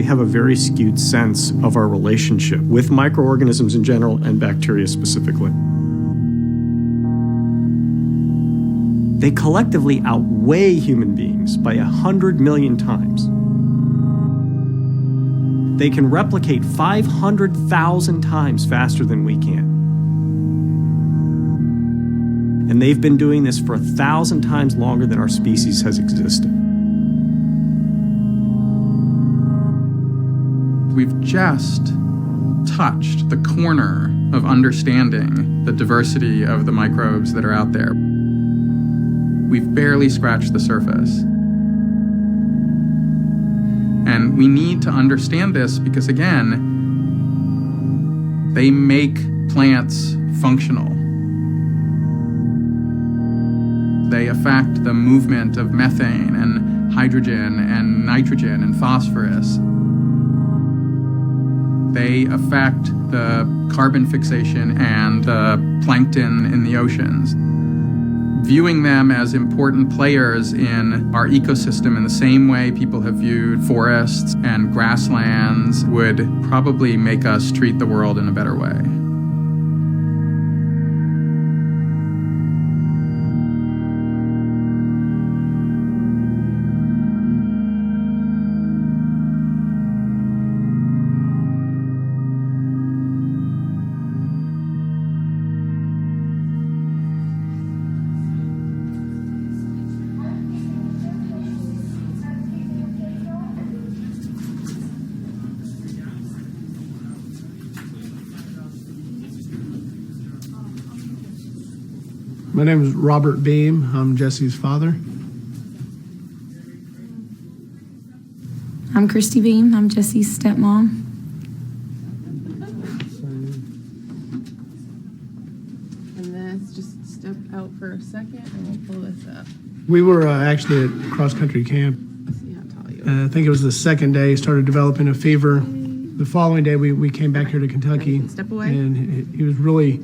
have a very skewed sense of our relationship with microorganisms in general and bacteria specifically. They collectively outweigh human beings by 100 million times. They can replicate 500,000 times faster than we can. And they've been doing this for 1,000 times longer than our species has existed. We've just touched the corner of understanding the diversity of the microbes that are out there. We've barely scratched the surface. And we need to understand this because, again, they make plants functional. They affect the movement of methane and hydrogen and nitrogen and phosphorus. They affect the carbon fixation and the plankton in the oceans. Viewing them as important players in our ecosystem in the same way people have viewed forests and grasslands would probably make us treat the world in a better way. My name is Robert Beam. I'm Jesse's father. I'm Christy Beam. I'm Jesse's stepmom. And let's just step out for a second and we'll pull this up. We were actually at cross-country camp. Let's see how tall you are. I think it was the second day he started developing a fever. The following day we came back here to Kentucky. Step away. And he was really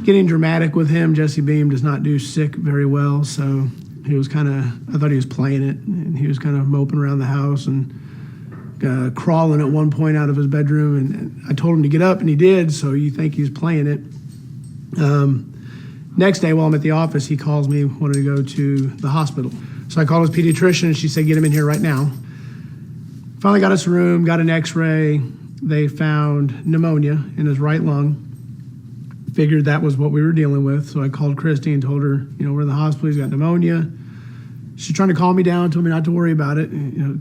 getting dramatic with him. Jesse Beam does not do sick very well, so he was kind of, I thought he was playing it, and he was kind of moping around the house and crawling at one point out of his bedroom, and I told him to get up, and he did, so you think he's playing it. Next day, while I'm at the office, he calls me, wanted to go to the hospital. So I called his pediatrician, and she said, get him in here right now. Finally got us a room, got an x-ray. They found pneumonia in his right lung. Figured that was what we were dealing with, so I called Christy and told her, we're in the hospital, he's got pneumonia. She's trying to calm me down, told me not to worry about it.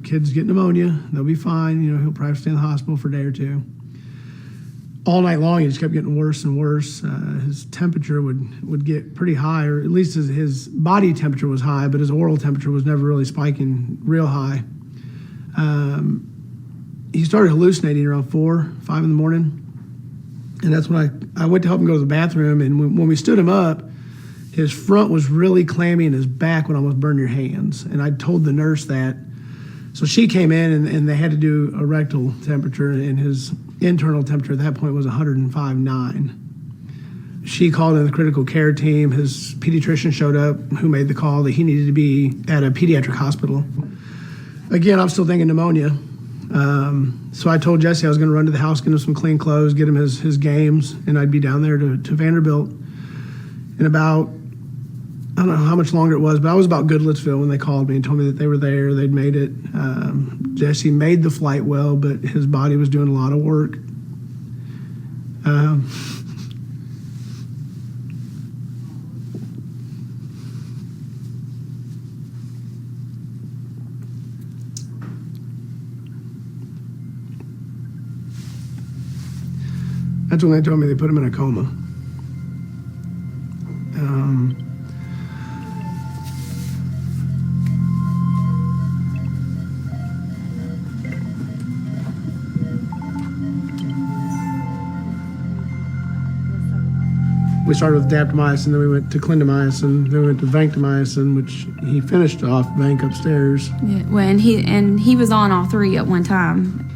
Kids get pneumonia, they'll be fine. He'll probably stay in the hospital for a day or two. All night long, he just kept getting worse and worse. His temperature would get pretty high, or at least his body temperature was high, but his oral temperature was never really spiking real high. He started hallucinating around 4, 5 in the morning. And that's when I went to help him go to the bathroom, and when we stood him up, his front was really clammy and his back would almost burn your hands. And I told the nurse that. So she came in, and they had to do a rectal temperature, and his internal temperature at that point was 105.9. She called in the critical care team. His pediatrician showed up, who made the call that he needed to be at a pediatric hospital. Again, I'm still thinking pneumonia. So I told Jesse I was going to run to the house, get him some clean clothes, get him his games, and I'd be down there to Vanderbilt. And about, I don't know how much longer it was, but I was about Goodlettsville when they called me and told me that they were there, they'd made it. Jesse made the flight well, but his body was doing a lot of work. That's when they told me they put him in a coma. We started with daptomycin, then we went to clindamycin, then we went to vancomycin, which he finished off vanc upstairs. Yeah, well, and he was on all three at one time.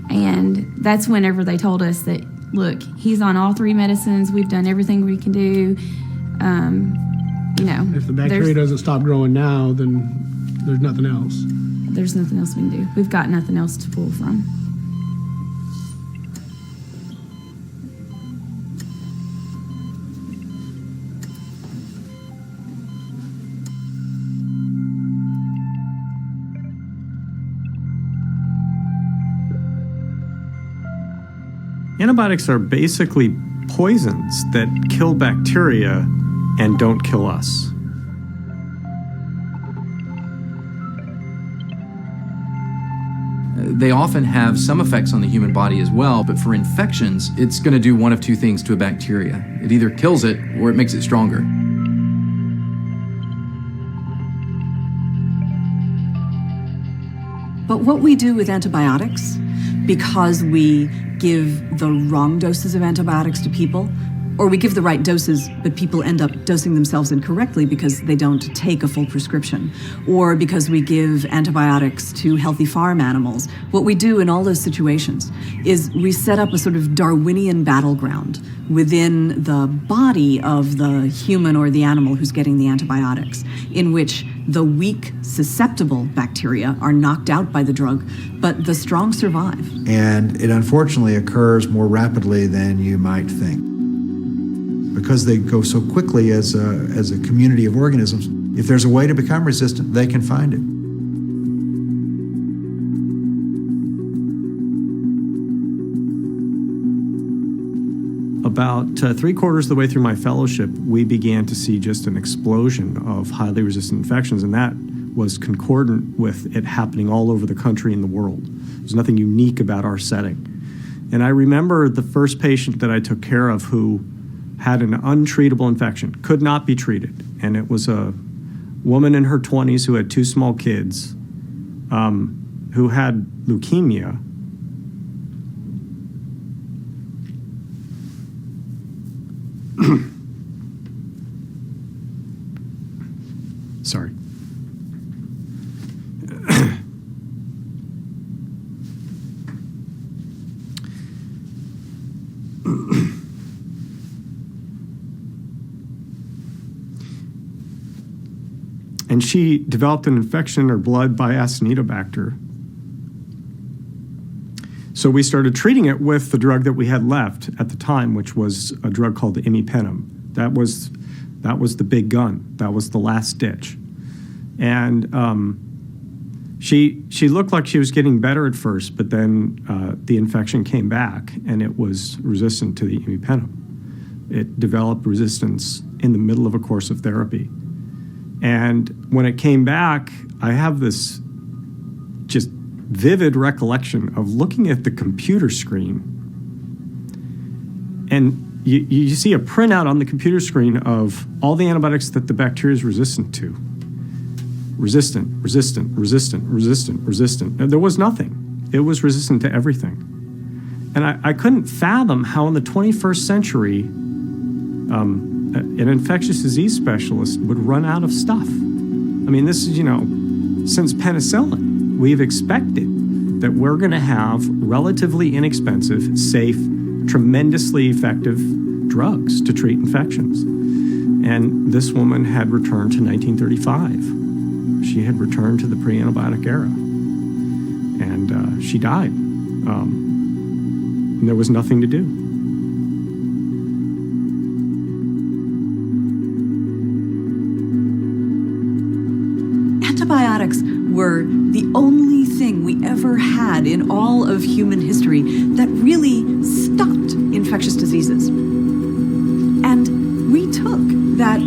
And that's whenever they told us that, look, he's on all three medicines. We've done everything we can do. If the bacteria doesn't stop growing now, then there's nothing else. there's nothing else we can do. We've got nothing else to pull from. Antibiotics are basically poisons that kill bacteria and don't kill us. They often have some effects on the human body as well, but for infections, it's going to do one of two things to a bacteria. It either kills it or it makes it stronger. But what we do with antibiotics, because we give the wrong doses of antibiotics to people, or we give the right doses, but people end up dosing themselves incorrectly because they don't take a full prescription, or because we give antibiotics to healthy farm animals. What we do in all those situations is we set up a sort of Darwinian battleground within the body of the human or the animal who's getting the antibiotics, in which the weak, susceptible bacteria are knocked out by the drug, but the strong survive. And it unfortunately occurs more rapidly than you might think. Because they go so quickly as a community of organisms, if there's a way to become resistant, they can find it. About 3/4 of the way through my fellowship, we began to see just an explosion of highly resistant infections, and that was concordant with it happening all over the country and the world. There's nothing unique about our setting. And I remember the first patient that I took care of who had an untreatable infection, could not be treated. And it was a woman in her 20s who had 2 small kids who had leukemia. Sorry. And she developed an infection in her blood by Acinetobacter. So we started treating it with the drug that we had left at the time, which was a drug called imipenem. That was the big gun. That was the last ditch. And she looked like she was getting better at first, but then the infection came back, and it was resistant to the imipenem. It developed resistance in the middle of a course of therapy. And when it came back, I have this just vivid recollection of looking at the computer screen. And you see a printout on the computer screen of all the antibiotics that the bacteria is resistant to. Resistant, resistant, resistant, resistant, resistant. And there was nothing. It was resistant to everything. And I couldn't fathom how in the 21st century an infectious disease specialist would run out of stuff. I mean, this is, since penicillin, we've expected that we're going to have relatively inexpensive, safe, tremendously effective drugs to treat infections. And this woman had returned to 1935. She had returned to the pre-antibiotic era. And she died. And there was nothing to do. Antibiotics were the only thing we ever had in all of human history that really stopped infectious diseases. And we took that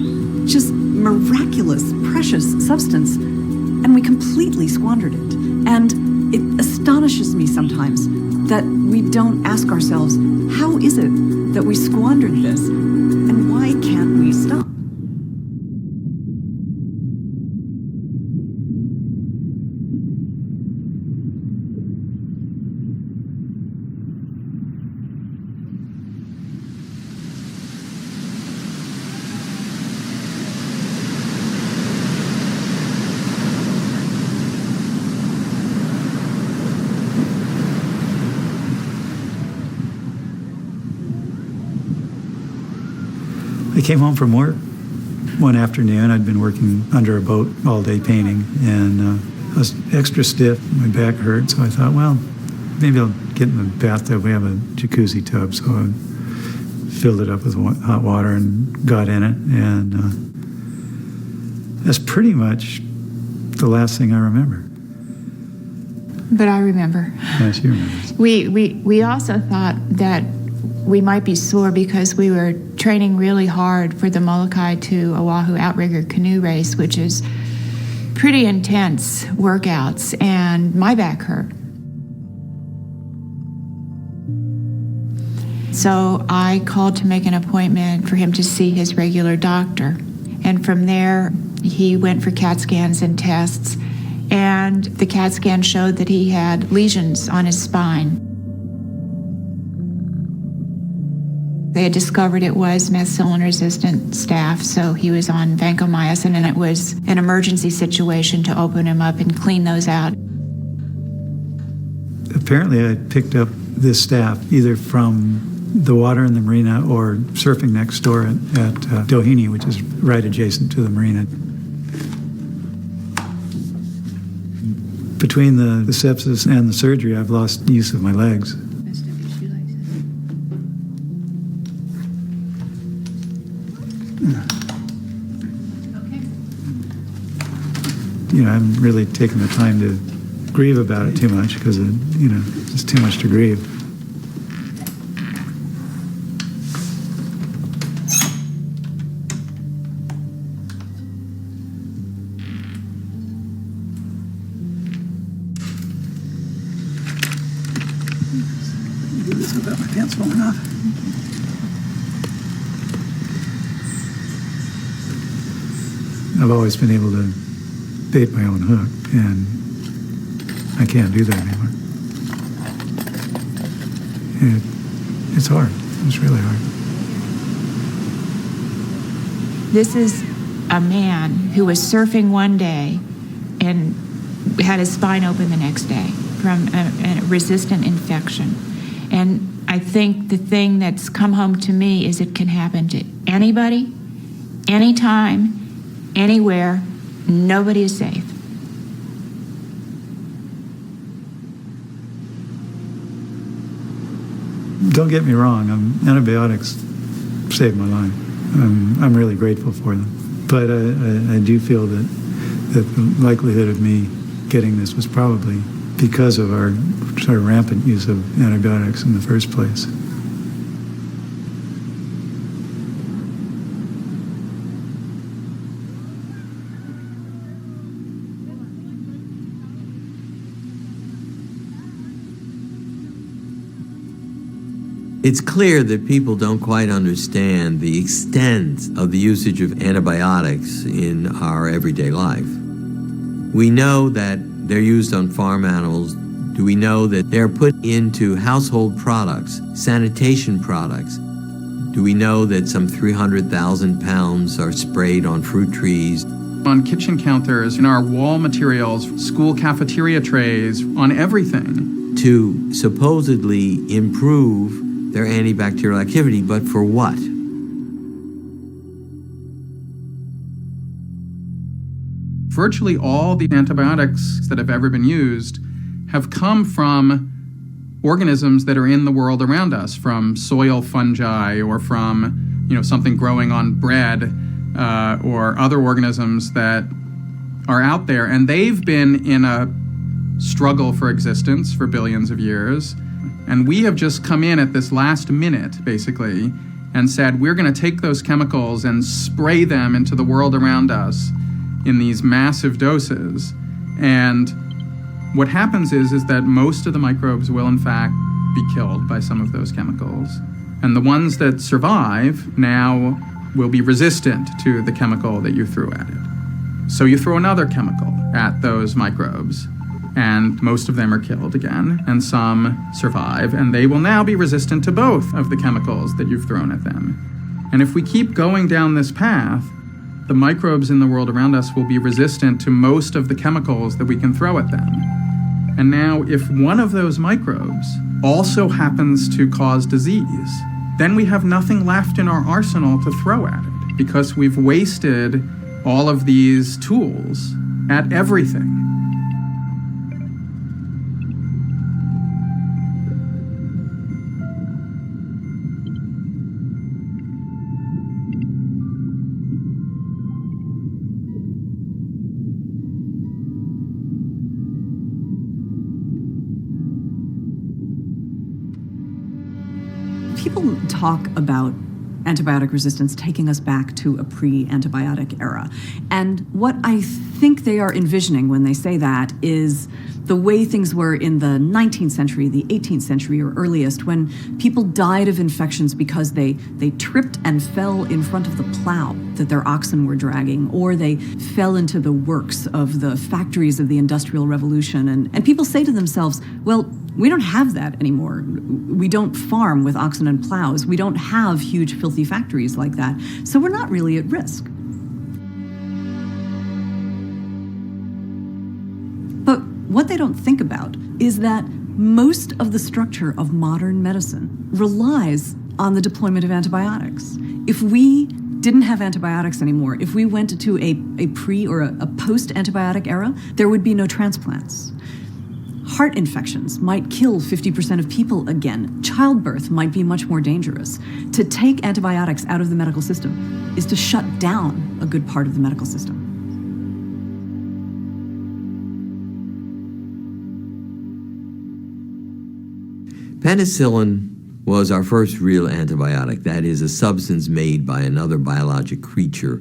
just miraculous, precious substance and we completely squandered it. And it astonishes me sometimes that we don't ask ourselves, how is it that we squandered this and why can't we stop? I came home from work one afternoon. I'd been working under a boat all day painting, and I was extra stiff, my back hurt, so I thought, well, maybe I'll get in the bathtub. We have a jacuzzi tub, so I filled it up with hot water and got in it, and that's pretty much the last thing I remember. But I remember. Yes, you remember. We also thought that we might be sore because we were training really hard for the Molokai to Oahu outrigger canoe race, which is pretty intense workouts, and my back hurt. So I called to make an appointment for him to see his regular doctor. And from there, he went for CAT scans and tests, and the CAT scan showed that he had lesions on his spine. They had discovered it was methicillin-resistant staph, so he was on vancomycin, and it was an emergency situation to open him up and clean those out. Apparently, I picked up this staph either from the water in the marina or surfing next door at Doheny, which is right adjacent to the marina. Between the sepsis and the surgery, I've lost use of my legs. You know, I haven't really taken the time to grieve about it too much because, it's too much to grieve. Do this without my pants falling off. I've always been able to bait my own hook, and I can't do that anymore. It's hard. It's really hard. This is a man who was surfing one day and had his spine open the next day from a resistant infection. And I think the thing that's come home to me is it can happen to anybody, anytime, anywhere. Nobody is safe. Don't get me wrong, antibiotics saved my life. I'm really grateful for them. But I do feel that the likelihood of me getting this was probably because of our sort of rampant use of antibiotics in the first place. It's clear that people don't quite understand the extent of the usage of antibiotics in our everyday life. We know that they're used on farm animals. Do we know that they're put into household products, sanitation products? Do we know that some 300,000 pounds are sprayed on fruit trees? On kitchen counters, in our wall materials, school cafeteria trays, on everything. To supposedly improve their antibacterial activity, but for what? Virtually all the antibiotics that have ever been used have come from organisms that are in the world around us, from soil fungi or from, something growing on bread or other organisms that are out there. And they've been in a struggle for existence for billions of years. And we have just come in at this last minute, basically, and said, we're going to take those chemicals and spray them into the world around us in these massive doses. And what happens is that most of the microbes will, in fact, be killed by some of those chemicals. And the ones that survive now will be resistant to the chemical that you threw at it. So you throw another chemical at those microbes, and most of them are killed again, and some survive, and they will now be resistant to both of the chemicals that you've thrown at them. And if we keep going down this path, the microbes in the world around us will be resistant to most of the chemicals that we can throw at them. And now, if one of those microbes also happens to cause disease, then we have nothing left in our arsenal to throw at it, because we've wasted all of these tools at everything. People talk about antibiotic resistance taking us back to a pre-antibiotic era. And what I think they are envisioning when they say that is the way things were in the 19th century, the 18th century or earliest, when people died of infections because they tripped and fell in front of the plow that their oxen were dragging, or they fell into the works of the factories of the Industrial Revolution. And people say to themselves, well, we don't have that anymore. We don't farm with oxen and plows. We don't have huge, filthy factories like that. So we're not really at risk. But what they don't think about is that most of the structure of modern medicine relies on the deployment of antibiotics. If we didn't have antibiotics anymore, if we went to a pre or a post-antibiotic era, there would be no transplants. Heart infections might kill 50% of people again. Childbirth might be much more dangerous. To take antibiotics out of the medical system is to shut down a good part of the medical system. Penicillin was our first real antibiotic. That is a substance made by another biologic creature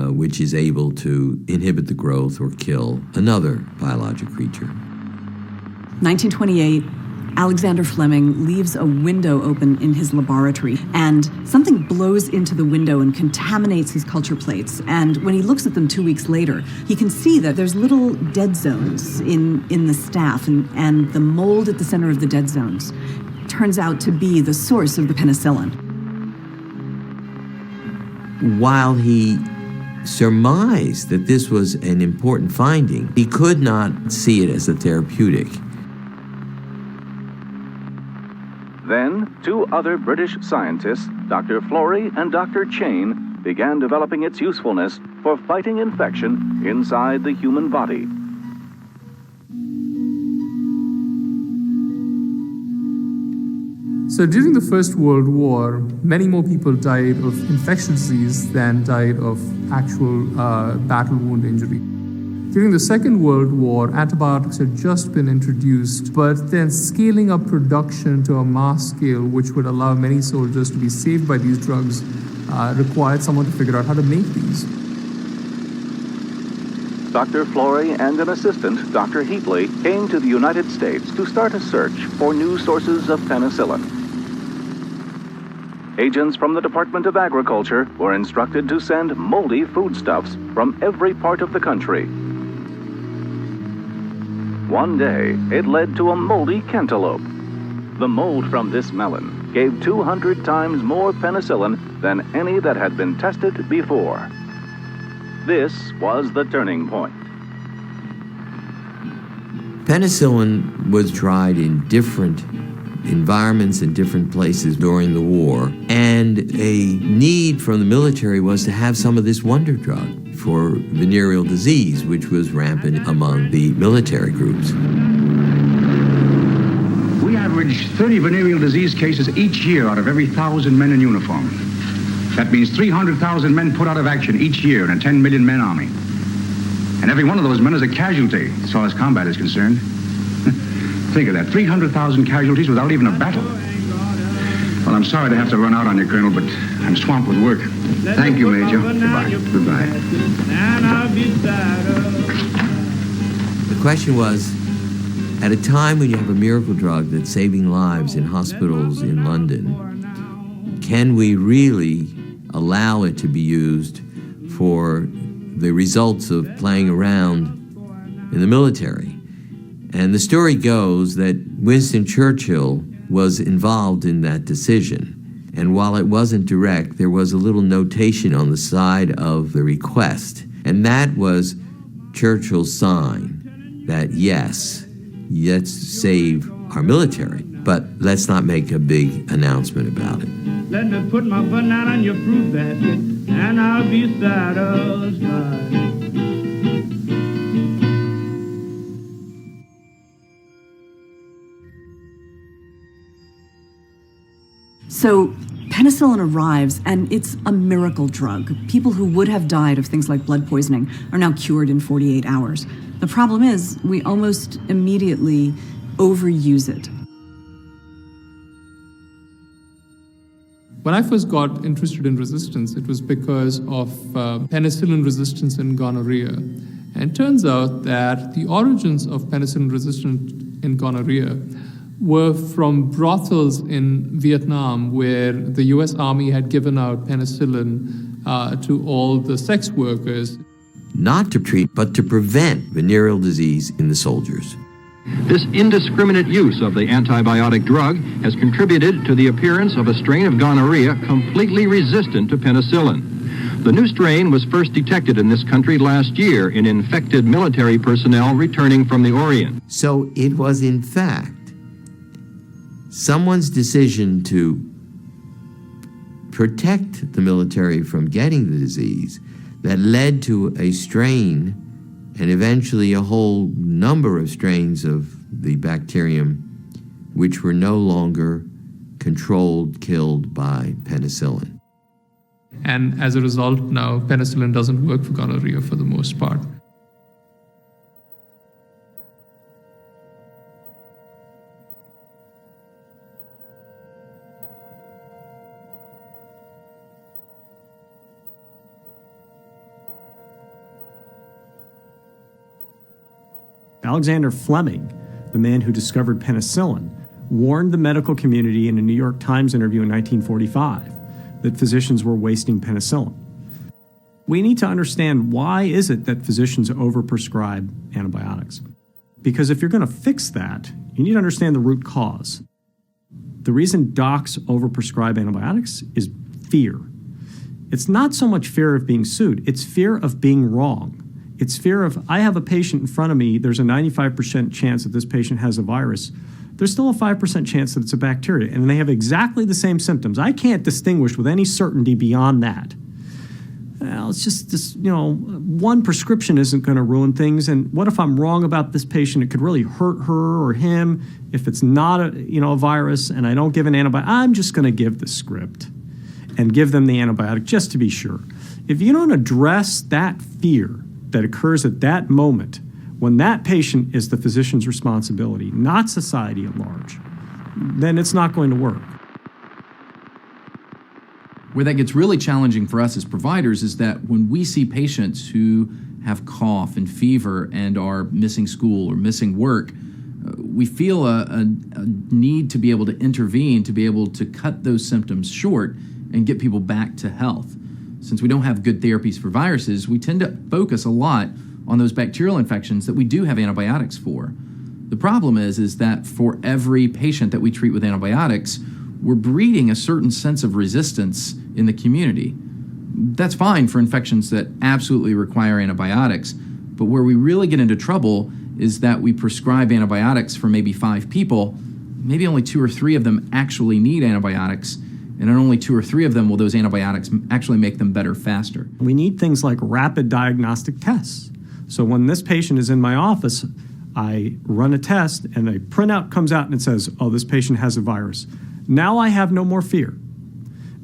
which is able to inhibit the growth or kill another biologic creature. 1928, Alexander Fleming leaves a window open in his laboratory, and something blows into the window and contaminates his culture plates. And when he looks at them 2 weeks later, he can see that there's little dead zones in the staph, and the mold at the center of the dead zones turns out to be the source of the penicillin. While he surmised that this was an important finding, he could not see it as a therapeutic. Then, two other British scientists, Dr. Florey and Dr. Chain, began developing its usefulness for fighting infection inside the human body. So during the First World War, many more people died of infectious disease than died of actual battle wound injury. During the Second World War, antibiotics had just been introduced, but then scaling up production to a mass scale, which would allow many soldiers to be saved by these drugs, required someone to figure out how to make these. Dr. Florey and an assistant, Dr. Heatley, came to the United States to start a search for new sources of penicillin. Agents from the Department of Agriculture were instructed to send moldy foodstuffs from every part of the country. One day, it led to a moldy cantaloupe. The mold from this melon gave 200 times more penicillin than any that had been tested before. This was the turning point. Penicillin was tried in different environments and different places during the war, and a need from the military was to have some of this wonder drug for venereal disease, which was rampant among the military groups. We average 30 venereal disease cases each year out of every 1,000 men in uniform. That means 300,000 men put out of action each year in a 10 million men army. And every one of those men is a casualty, as far as combat is concerned. Think of that, 300,000 casualties without even a battle. Well, I'm sorry to have to run out on you, Colonel, but I'm swamped with work. Thank you, Major. Goodbye. Goodbye. The question was, at a time when you have a miracle drug that's saving lives in hospitals in London, can we really allow it to be used for the results of playing around in the military? And the story goes that Winston Churchill was involved in that decision. And while it wasn't direct, there was a little notation on the side of the request. And that was Churchill's sign that, yes, let's save our military, but let's not make a big announcement about it. Let me put my banana in your fruit basket, and I'll be satisfied. So penicillin arrives, and it's a miracle drug. People who would have died of things like blood poisoning are now cured in 48 hours. The problem is, we almost immediately overuse it. When I first got interested in resistance, it was because of penicillin resistance in gonorrhea. And it turns out that the origins of penicillin resistance in gonorrhea were from brothels in Vietnam, where the US Army had given out penicillin to all the sex workers. Not to treat, but to prevent venereal disease in the soldiers. This indiscriminate use of the antibiotic drug has contributed to the appearance of a strain of gonorrhea completely resistant to penicillin. The new strain was first detected in this country last year in infected military personnel returning from the Orient. So it was, in fact, someone's decision to protect the military from getting the disease that led to a strain and eventually a whole number of strains of the bacterium which were no longer controlled, killed by penicillin. And as a result, now penicillin doesn't work for gonorrhea for the most part. Alexander Fleming, the man who discovered penicillin, warned the medical community in a New York Times interview in 1945 that physicians were wasting penicillin. We need to understand, why is it that physicians overprescribe antibiotics? Because if you're going to fix that, you need to understand the root cause. The reason docs overprescribe antibiotics is fear. It's not so much fear of being sued, it's fear of being wrong. It's fear of, I have a patient in front of me, there's a 95% chance that this patient has a virus. There's still a 5% chance that it's a bacteria, and they have exactly the same symptoms. I can't distinguish with any certainty beyond that. Well, it's just this, one prescription isn't going to ruin things, and what if I'm wrong about this patient? It could really hurt her or him if it's not a virus, and I don't give an antibiotic. I'm just going to give the script and give them the antibiotic just to be sure. If you don't address that fear that occurs at that moment, when that patient is the physician's responsibility, not society at large, then it's not going to work. Where that gets really challenging for us as providers is that when we see patients who have cough and fever and are missing school or missing work, we feel a need to be able to intervene, to be able to cut those symptoms short and get people back to health. Since we don't have good therapies for viruses, we tend to focus a lot on those bacterial infections that we do have antibiotics for. The problem is that for every patient that we treat with antibiotics, we're breeding a certain sense of resistance in the community. That's fine for infections that absolutely require antibiotics, but where we really get into trouble is that we prescribe antibiotics for maybe 5 people, maybe only 2 or 3 of them actually need antibiotics, and in only 2 or 3 of them will those antibiotics actually make them better faster. We need things like rapid diagnostic tests. So when this patient is in my office, I run a test and a printout comes out and it says, oh, this patient has a virus. Now I have no more fear.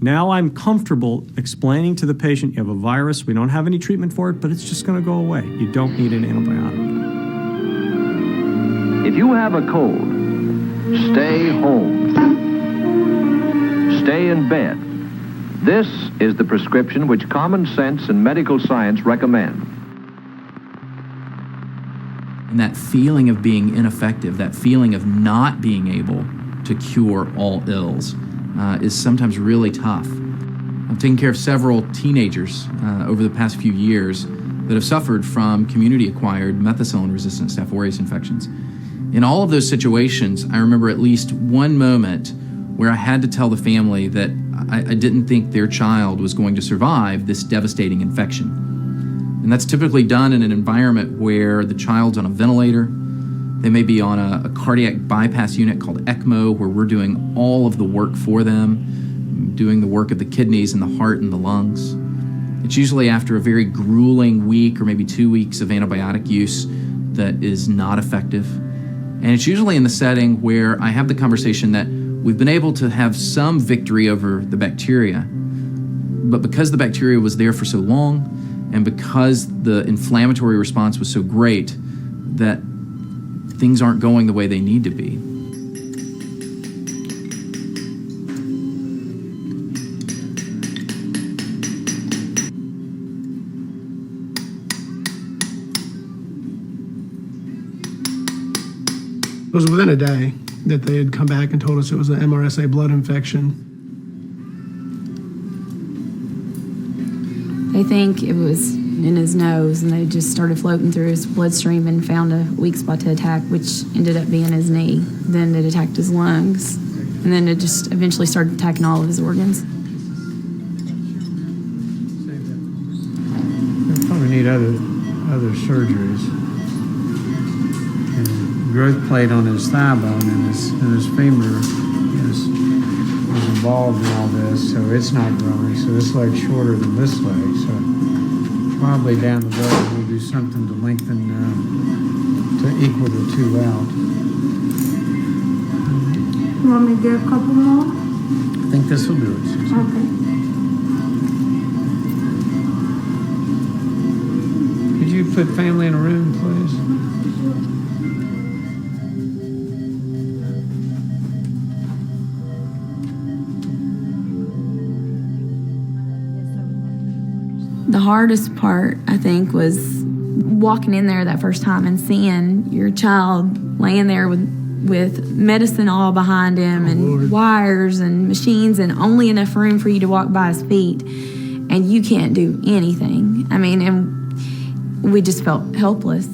Now I'm comfortable explaining to the patient, you have a virus, we don't have any treatment for it, but it's just going to go away. You don't need an antibiotic. If you have a cold, stay home. Stay in bed. This is the prescription which common sense and medical science recommend. And that feeling of being ineffective, that feeling of not being able to cure all ills is sometimes really tough. I've taken care of several teenagers over the past few years that have suffered from community-acquired methicillin-resistant Staph aureus infections. In all of those situations, I remember at least one moment where I had to tell the family that I didn't think their child was going to survive this devastating infection. And that's typically done in an environment where the child's on a ventilator. They may be on a cardiac bypass unit called ECMO, where we're doing all of the work for them, doing the work of the kidneys and the heart and the lungs. It's usually after a very grueling week or maybe 2 weeks of antibiotic use that is not effective. And it's usually in the setting where I have the conversation that we've been able to have some victory over the bacteria, but because the bacteria was there for so long, and because the inflammatory response was so great, that things aren't going the way they need to be. was within a day that they had come back and told us it was an MRSA blood infection. They think it was in his nose, and they just started floating through his bloodstream and found a weak spot to attack, which ended up being his knee. Then it attacked his lungs, and then it just eventually started attacking all of his organs. They'll probably need other surgeries. And growth plate on his thigh bone and his femur is involved in all this, so it's not growing. So this leg's shorter than this leg. So probably down the road we'll do something to lengthen to equal the two out. You want me to get a couple more? I think this will do it, Susan. Okay. Could you put family in a room, please? The hardest part, I think, was walking in there that first time and seeing your child laying there with medicine all behind him and wires and machines and only enough room for you to walk by his feet, and you can't do anything. I mean, and we just felt helpless.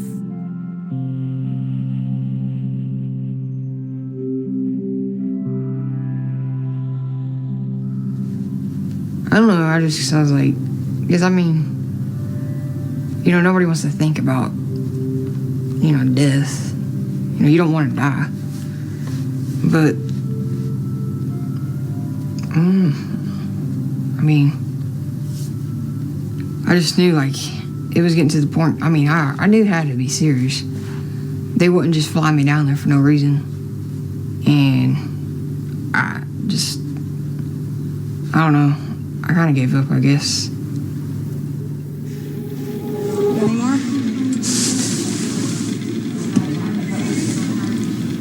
I don't know, I was like, because I mean, nobody wants to think about, death. You don't want to die. But, I mean, I just knew, like, it was getting to the point, I mean, I knew it had to be serious. They wouldn't just fly me down there for no reason. And I don't know, I kind of gave up, I guess.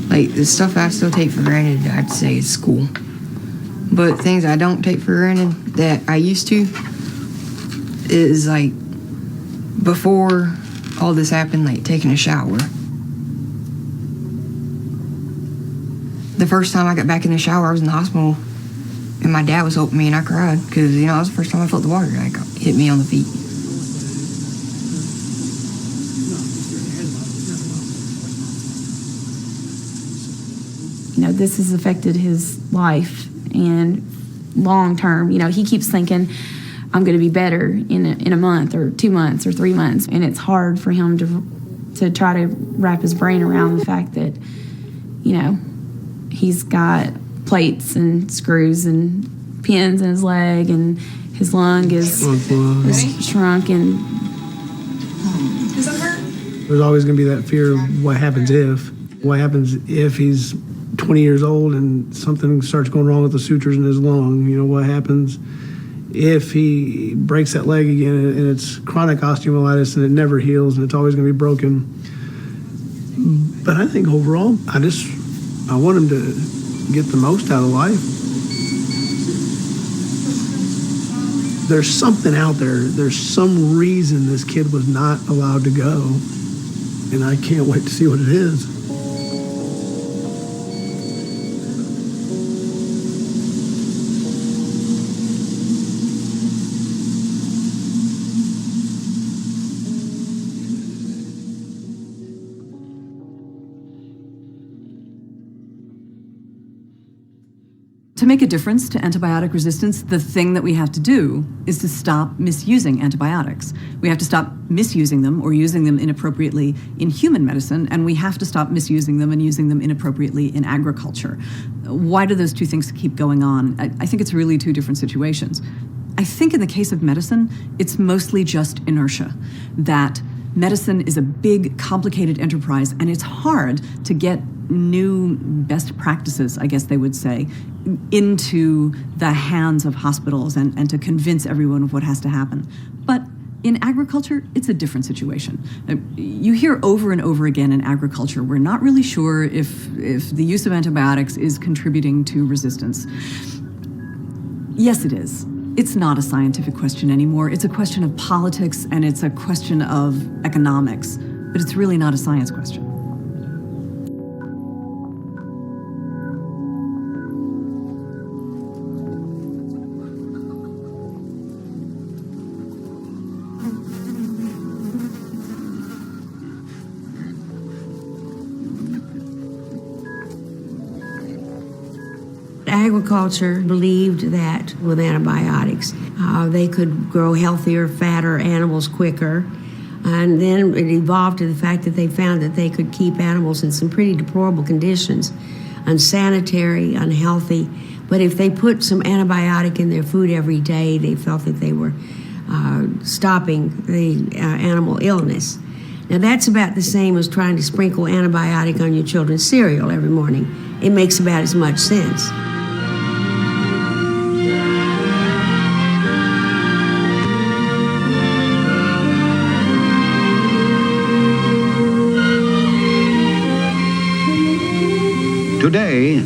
Like, the stuff I still take for granted, I'd say is school. But things I don't take for granted that I used to is, like, before all this happened, like, taking a shower. The first time I got back in the shower, I was in the hospital, and my dad was helping me, and I cried, because, that was the first time I felt the water, like, hit me on the feet. This has affected his life, and long term, he keeps thinking, I'm going to be better in a month or 2 months or 3 months. And it's hard for him to try to wrap his brain around the fact that, he's got plates and screws and pins in his leg, and his lung is shrunk. And there's always going to be that fear of what happens if he's 20 years old and something starts going wrong with the sutures in his lung. What happens if he breaks that leg again and it's chronic osteomyelitis and it never heals and it's always going to be broken. But I think overall, I want him to get the most out of life. There's something out there. There's some reason this kid was not allowed to go, and I can't wait to see what it is. To make a difference to antibiotic resistance, the thing that we have to do is to stop misusing antibiotics. We have to stop misusing them or using them inappropriately in human medicine, and we have to stop misusing them and using them inappropriately in agriculture. Why do those two things keep going on? I think it's really two different situations. I think in the case of medicine, it's mostly just inertia, that medicine is a big, complicated enterprise, and it's hard to get new best practices, I guess they would say, into the hands of hospitals and to convince everyone of what has to happen. But in agriculture, it's a different situation. You hear over and over again in agriculture, we're not really sure if the use of antibiotics is contributing to resistance. Yes, it is. It's not a scientific question anymore. It's a question of politics and it's a question of economics, but it's really not a science question. agriculture believed that with antibiotics, they could grow healthier, fatter animals quicker. And then it evolved to the fact that they found that they could keep animals in some pretty deplorable conditions, unsanitary, unhealthy. But if they put some antibiotic in their food every day, they felt that they were stopping the animal illness. Now that's about the same as trying to sprinkle antibiotic on your children's cereal every morning. It makes about as much sense. Today,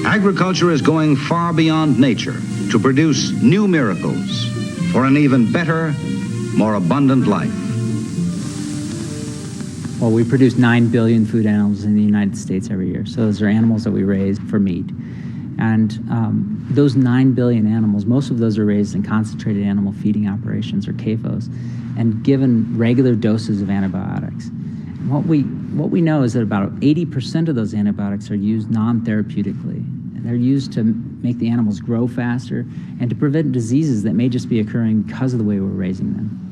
agriculture is going far beyond nature to produce new miracles for an even better, more abundant life. Well, we produce 9 billion food animals in the United States every year. So those are animals that we raise for meat. And those 9 billion animals, most of those are raised in concentrated animal feeding operations, or CAFOs, and given regular doses of antibiotics. And what we know is that about 80% of those antibiotics are used non-therapeutically. And they're used to make the animals grow faster and to prevent diseases that may just be occurring because of the way we're raising them.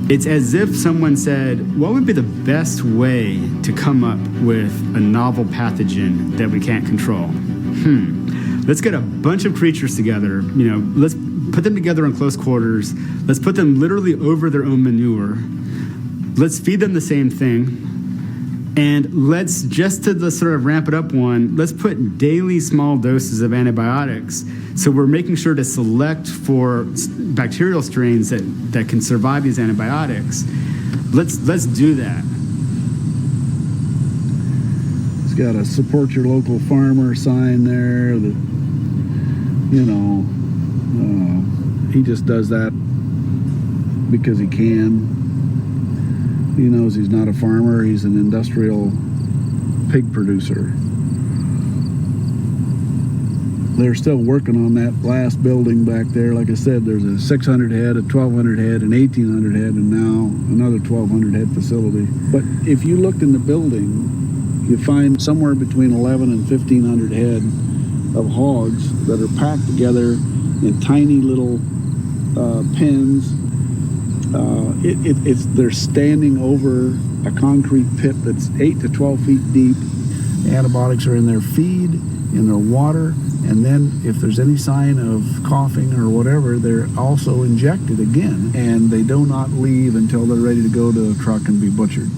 It's as if someone said, what would be the best way to come up with a novel pathogen that we can't control? Let's get a bunch of creatures together, let's put them together in close quarters. Let's put them literally over their own manure. Let's feed them the same thing. And let's, just to sort of ramp it up one, let's put daily small doses of antibiotics. So we're making sure to select for bacterial strains that can survive these antibiotics. Let's do that. It's got a support your local farmer sign there that, he just does that because he can. He knows he's not a farmer, he's an industrial pig producer. They're still working on that last building back there. Like I said, there's a 600 head, a 1,200 head, an 1,800 head, and now another 1,200 head facility. But if you looked in the building, you find somewhere between 11 and 1,500 head of hogs that are packed together in tiny little pens. They're standing over a concrete pit that's 8 to 12 feet deep. The antibiotics are in their feed, in their water, and then if there's any sign of coughing or whatever, they're also injected again, and they do not leave until they're ready to go to a truck and be butchered.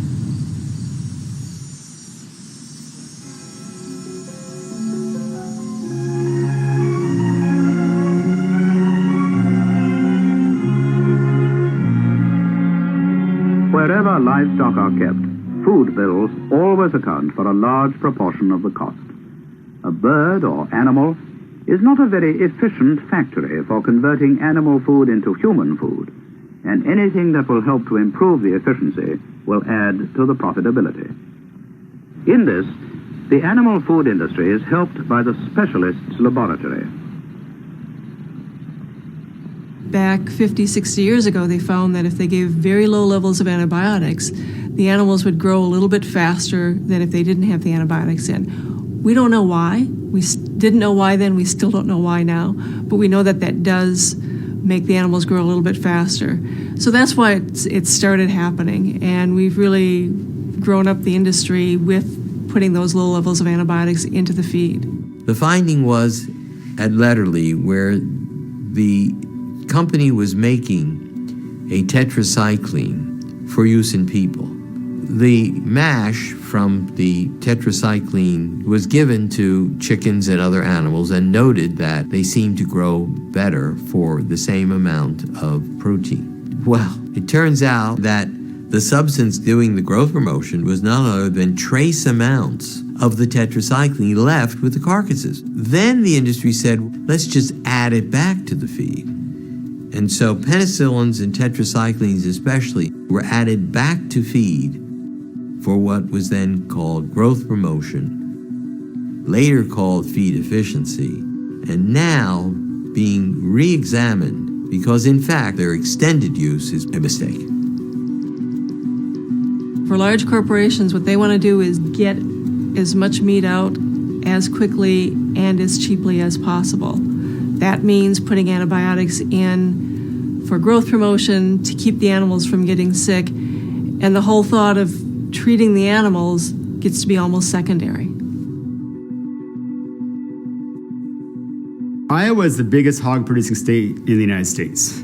Wherever livestock are kept, food bills always account for a large proportion of the cost. A bird or animal is not a very efficient factory for converting animal food into human food, and anything that will help to improve the efficiency will add to the profitability. In this, the animal food industry is helped by the specialist's laboratory. Back 50, 60 years ago, they found that if they gave very low levels of antibiotics, the animals would grow a little bit faster than if they didn't have the antibiotics in. We don't know why. We didn't know why then, we still don't know why now, but we know that that does make the animals grow a little bit faster. So that's why it started happening, and we've really grown up the industry with putting those low levels of antibiotics into the feed. The finding was at Letterly, where the company was making a tetracycline for use in people. The mash from the tetracycline was given to chickens and other animals and noted that they seemed to grow better for the same amount of protein. Well, it turns out that the substance doing the growth promotion was none other than trace amounts of the tetracycline left with the carcasses. Then the industry said, let's just add it back to the feed. And so penicillins and tetracyclines especially were added back to feed for what was then called growth promotion, later called feed efficiency, and now being re-examined because in fact their extended use is a mistake. For large corporations, what they want to do is get as much meat out as quickly and as cheaply as possible. That means putting antibiotics in for growth promotion to keep the animals from getting sick, and the whole thought of treating the animals gets to be almost secondary. Iowa is the biggest hog producing state in the United States.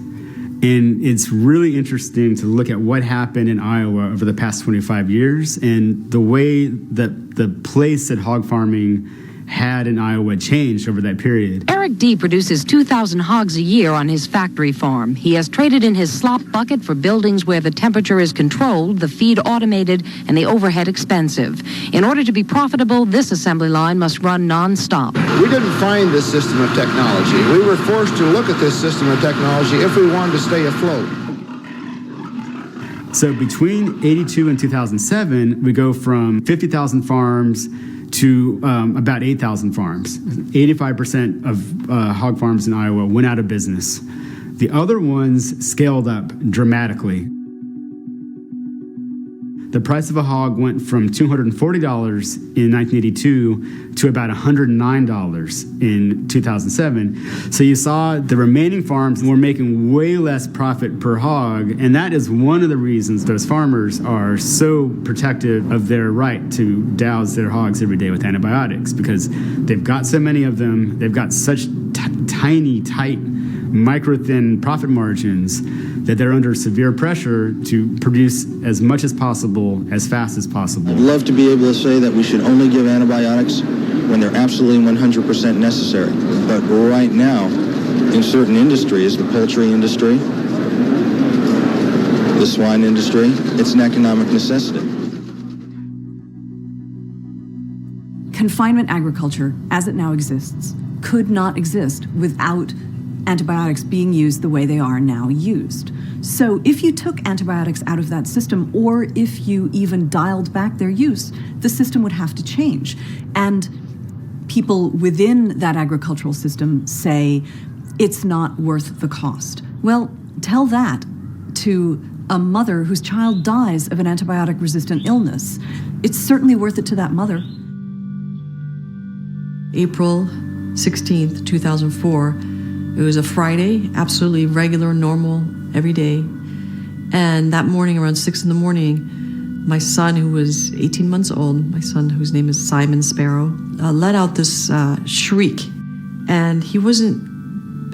And it's really interesting to look at what happened in Iowa over the past 25 years and the way that the place that hog farming had in Iowa changed over that period. Eric D. produces 2,000 hogs a year on his factory farm. He has traded in his slop bucket for buildings where the temperature is controlled, the feed automated, and the overhead expensive. In order to be profitable, this assembly line must run non-stop. We didn't find this system of technology. We were forced to look at this system of technology if we wanted to stay afloat. So between 82 and 2007, we go from 50,000 farms to about 8,000 farms. 85% of hog farms in Iowa went out of business. The other ones scaled up dramatically. The price of a hog went from $240 in 1982 to about $109 in 2007. So you saw the remaining farms were making way less profit per hog, and that is one of the reasons those farmers are so protective of their right to douse their hogs every day with antibiotics, because they've got so many of them, they've got such tiny, tight, micro-thin profit margins that they're under severe pressure to produce as much as possible, as fast as possible. I'd love to be able to say that we should only give antibiotics when they're absolutely 100% necessary. But right now, in certain industries, the poultry industry, the swine industry, it's an economic necessity. Confinement agriculture, as it now exists, could not exist without antibiotics being used the way they are now used. So if you took antibiotics out of that system, or if you even dialed back their use, the system would have to change. And people within that agricultural system say it's not worth the cost. Well, tell that to a mother whose child dies of an antibiotic-resistant illness. It's certainly worth it to that mother. April 16th, 2004. It was a Friday, absolutely regular, normal, every day. And that morning, around 6 in the morning, my son, who was 18 months old, my son, whose name is Simon Sparrow, let out this shriek. And he wasn't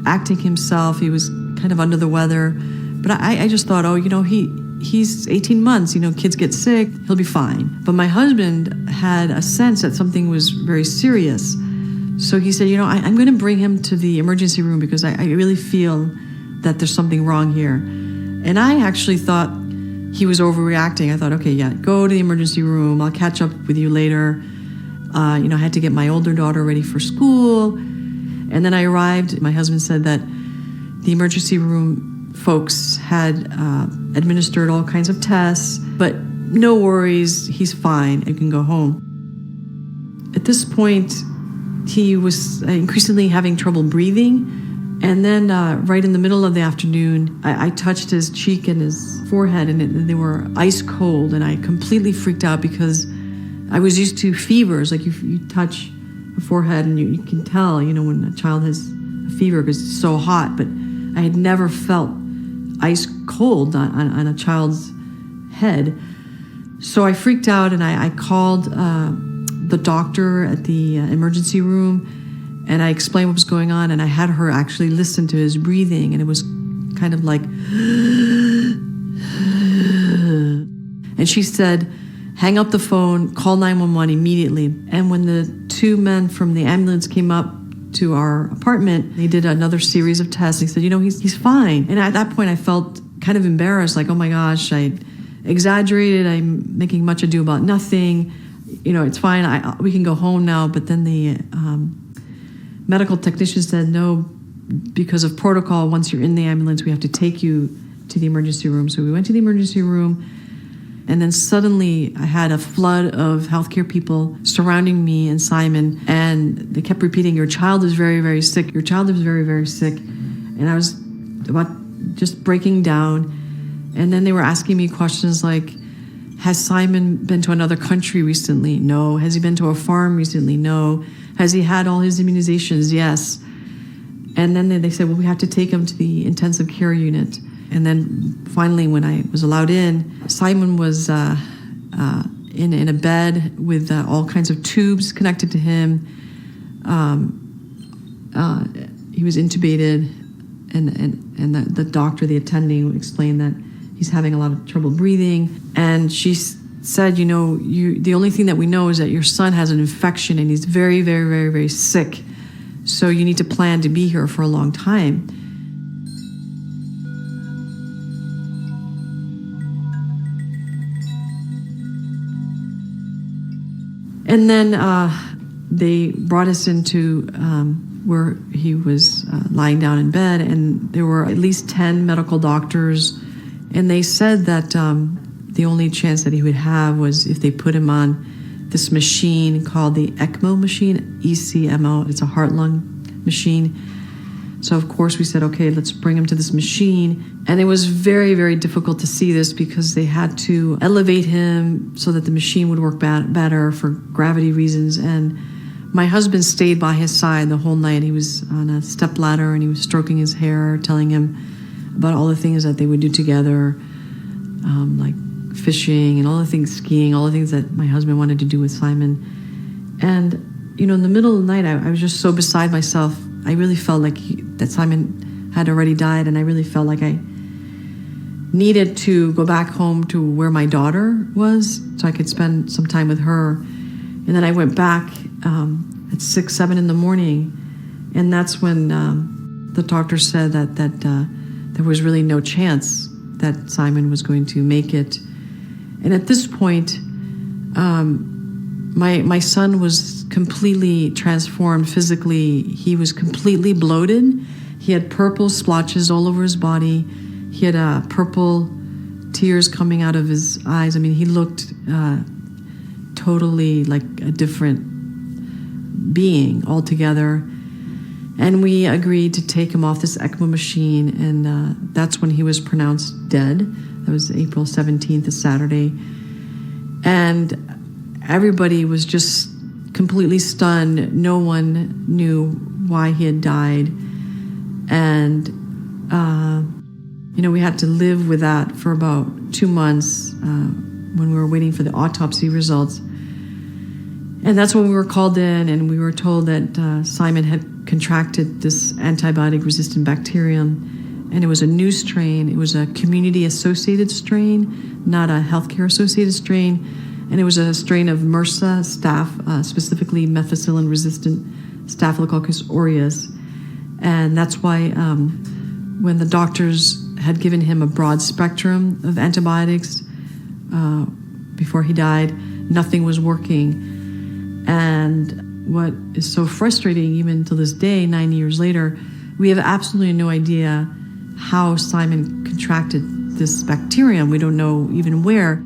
acting himself. He was kind of under the weather. But I just thought, oh, he's 18 months. Kids get sick. He'll be fine. But my husband had a sense that something was very serious. So he said, I'm going to bring him to the emergency room because I really feel that there's something wrong here. And I actually thought he was overreacting. I thought, okay, yeah, go to the emergency room. I'll catch up with you later. I had to get my older daughter ready for school. And then I arrived. My husband said that the emergency room folks had administered all kinds of tests, but no worries, he's fine. You can go home. At this point, he was increasingly having trouble breathing. And then right in the middle of the afternoon, I touched his cheek and his forehead, and they were ice cold. And I completely freaked out because I was used to fevers. Like you touch a forehead and you can tell, when a child has a fever because it's so hot. But I had never felt ice cold on a child's head. So I freaked out and I called the doctor at the emergency room, and I explained what was going on, and I had her actually listen to his breathing, and it was kind of like, and she said, hang up the phone, call 911 immediately. And when the two men from the ambulance came up to our apartment, they did another series of tests. They said, he's fine. And at that point, I felt kind of embarrassed, like, oh my gosh, I exaggerated, I'm making much ado about nothing. it's fine. We can go home now. But then the medical technician said, no, because of protocol, once you're in the ambulance, we have to take you to the emergency room. So we went to the emergency room. And then suddenly I had a flood of healthcare people surrounding me and Simon. And they kept repeating, your child is very, very sick. Your child is very, very sick. And I was about just breaking down. And then they were asking me questions like, has Simon been to another country recently? No. Has he been to a farm recently? No. Has he had all his immunizations? Yes. And then they said, well, we have to take him to the intensive care unit. And then finally, when I was allowed in, Simon was in a bed with all kinds of tubes connected to him. He was intubated, and the doctor, the attending, explained that he's having a lot of trouble breathing. And she said, the only thing that we know is that your son has an infection and he's very, very, very, very sick. So you need to plan to be here for a long time. And then they brought us into where he was lying down in bed, and there were at least 10 medical doctors, and they said that the only chance that he would have was if they put him on this machine called the ECMO machine, ECMO. It's a heart-lung machine. So, of course, we said, okay, let's bring him to this machine. And it was very, very difficult to see this because they had to elevate him so that the machine would work better for gravity reasons. And my husband stayed by his side the whole night. He was on a stepladder and he was stroking his hair, telling him about all the things that they would do together, like fishing and all the things, skiing, all the things that my husband wanted to do with Simon. And, in the middle of the night, I was just so beside myself. I really felt like that Simon had already died, and I really felt like I needed to go back home to where my daughter was so I could spend some time with her. And then I went back at 6, 7 in the morning, and that's when the doctor said that there was really no chance that Simon was going to make it. And at this point, my son was completely transformed physically. He was completely bloated. He had purple splotches all over his body. He had purple tears coming out of his eyes. I mean, he looked totally like a different being altogether. And we agreed to take him off this ECMO machine, and that's when he was pronounced dead. That was April 17th, a Saturday. And everybody was just completely stunned. No one knew why he had died. And, we had to live with that for about 2 months when we were waiting for the autopsy results. And that's when we were called in, and we were told that Simon had contracted this antibiotic-resistant bacterium, and it was a new strain. It was a community-associated strain, not a healthcare-associated strain. And it was a strain of MRSA staph, specifically methicillin-resistant Staphylococcus aureus. And that's why when the doctors had given him a broad spectrum of antibiotics before he died, nothing was working. And what is so frustrating, even to this day, 9 years later, we have absolutely no idea how Simon contracted this bacterium. We don't know even where.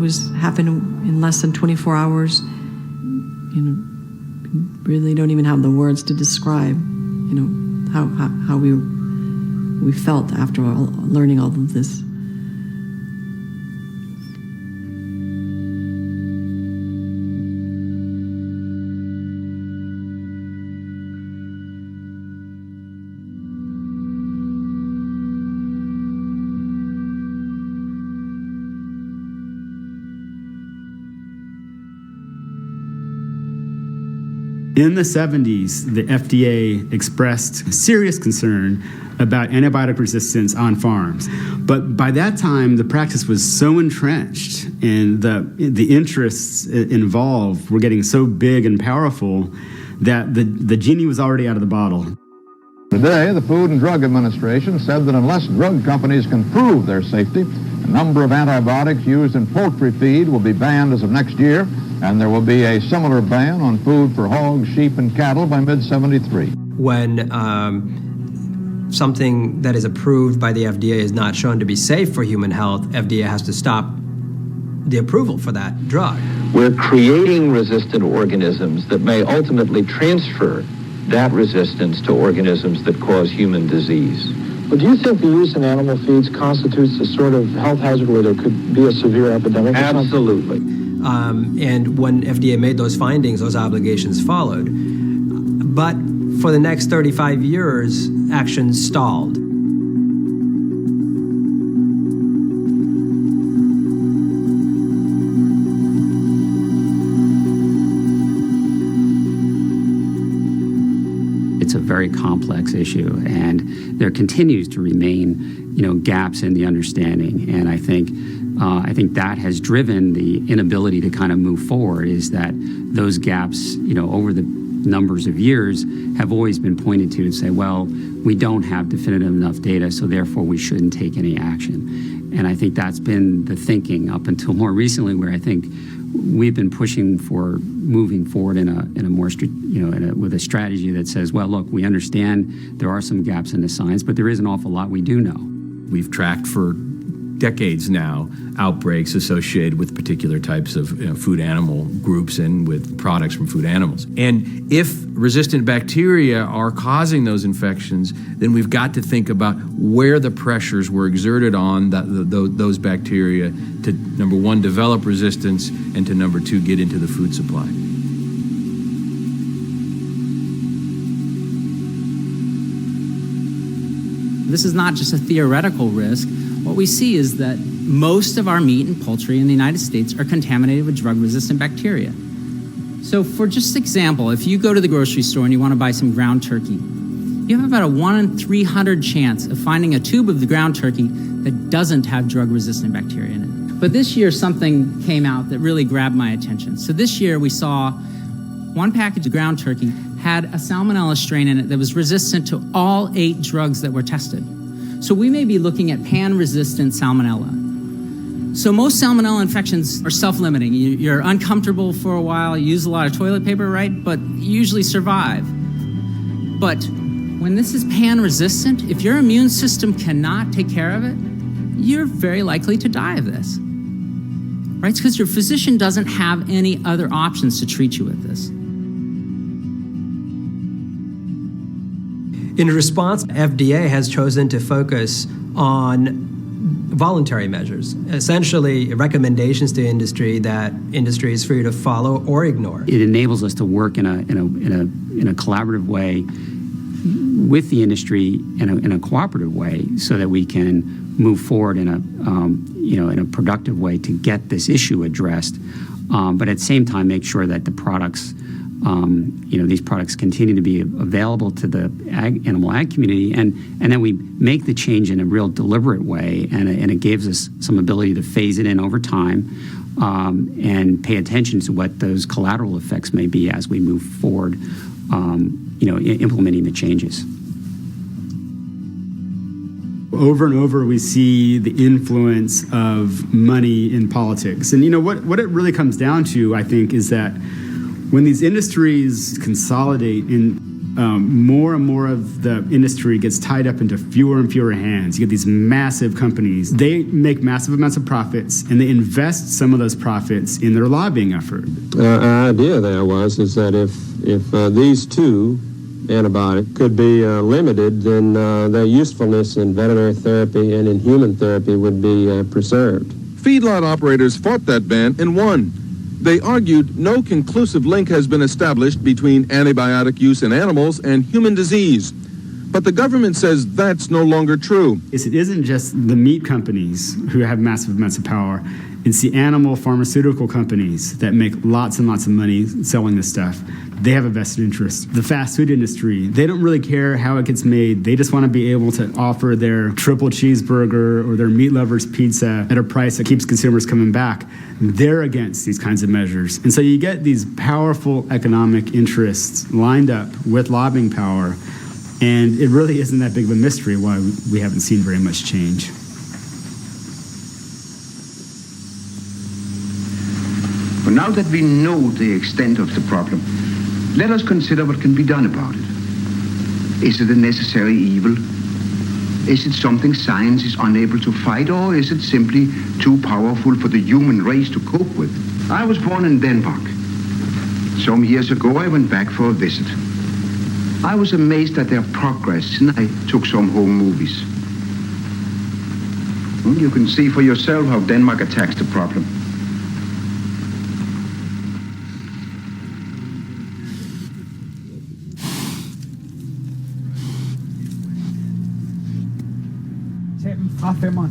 It happened in less than 24 hours. Really don't even have the words to describe, how we felt after learning all of this. In the 70s, the FDA expressed serious concern about antibiotic resistance on farms. But by that time, the practice was so entrenched and the interests involved were getting so big and powerful that the genie was already out of the bottle. Today, the Food and Drug Administration said that unless drug companies can prove their safety, a number of antibiotics used in poultry feed will be banned as of next year, and there will be a similar ban on food for hogs, sheep, and cattle by mid-'73. When something that is approved by the FDA is not shown to be safe for human health, FDA has to stop the approval for that drug. We're creating resistant organisms that may ultimately transfer that resistance to organisms that cause human disease. But do you think the use in animal feeds constitutes a sort of health hazard where there could be a severe epidemic? Absolutely. And when FDA made those findings, those obligations followed. But for the next 35 years, action stalled. It's a very complex issue, and there continues to remain, gaps in the understanding. And I think that has driven the inability to kind of move forward. Is that those gaps, over the numbers of years, have always been pointed to and say, well, we don't have definitive enough data, so therefore we shouldn't take any action. And I think that's been the thinking up until more recently, where I think we've been pushing for moving forward in a more, with a strategy that says, well, look, we understand there are some gaps in the science, but there is an awful lot we do know. We've tracked for decades now outbreaks associated with particular types of food animal groups and with products from food animals. And if resistant bacteria are causing those infections, then we've got to think about where the pressures were exerted on those bacteria to, number one, develop resistance, and to, number two, get into the food supply. This is not just a theoretical risk. What we see is that most of our meat and poultry in the United States are contaminated with drug-resistant bacteria. So for just example, if you go to the grocery store and you want to buy some ground turkey, you have about a 1 in 300 chance of finding a tube of the ground turkey that doesn't have drug-resistant bacteria in it. But this year, something came out that really grabbed my attention. So this year, we saw one package of ground turkey had a salmonella strain in it that was resistant to all 8 drugs that were tested. So we may be looking at pan-resistant salmonella. So most salmonella infections are self-limiting. You're uncomfortable for a while, you use a lot of toilet paper, right? But you usually survive. But when this is pan-resistant, if your immune system cannot take care of it, you're very likely to die of this. Right? It's because your physician doesn't have any other options to treat you with this. In response, FDA has chosen to focus on voluntary measures, essentially recommendations to industry that industry is free to follow or ignore. It enables us to work in a collaborative way with the industry in a cooperative way, so that we can move forward in a productive way to get this issue addressed, but at the same time make sure that the products, these products continue to be available to the animal ag community, and then we make the change in a real deliberate way, and it gives us some ability to phase it in over time, and pay attention to what those collateral effects may be as we move forward, implementing the changes. Over and over, we see the influence of money in politics. And what it really comes down to, I think, is that when these industries consolidate and more and more of the industry gets tied up into fewer and fewer hands, you get these massive companies. They make massive amounts of profits, and they invest some of those profits in their lobbying effort. Our idea there is that if these two antibiotics could be limited, then their usefulness in veterinary therapy and in human therapy would be preserved. Feedlot operators fought that ban and won. They argued no conclusive link has been established between antibiotic use in animals and human disease. But the government says that's no longer true. It isn't just the meat companies who have massive amounts of power. It's the animal pharmaceutical companies that make lots and lots of money selling this stuff. They have a vested interest. The fast food industry, they don't really care how it gets made. They just want to be able to offer their triple cheeseburger or their meat lovers pizza at a price that keeps consumers coming back. They're against these kinds of measures. And so you get these powerful economic interests lined up with lobbying power, And it really isn't that big of a mystery why we haven't seen very much change. But now that we know the extent of the problem, let us consider what can be done about it. Is it a necessary evil? Is it something science is unable to fight, or is it simply too powerful for the human race to cope with? I was born in Denmark. Some years ago, I went back for a visit. I was amazed at their progress, and I took some home movies. You can see for yourself how Denmark attacks the problem. Fra femmeren.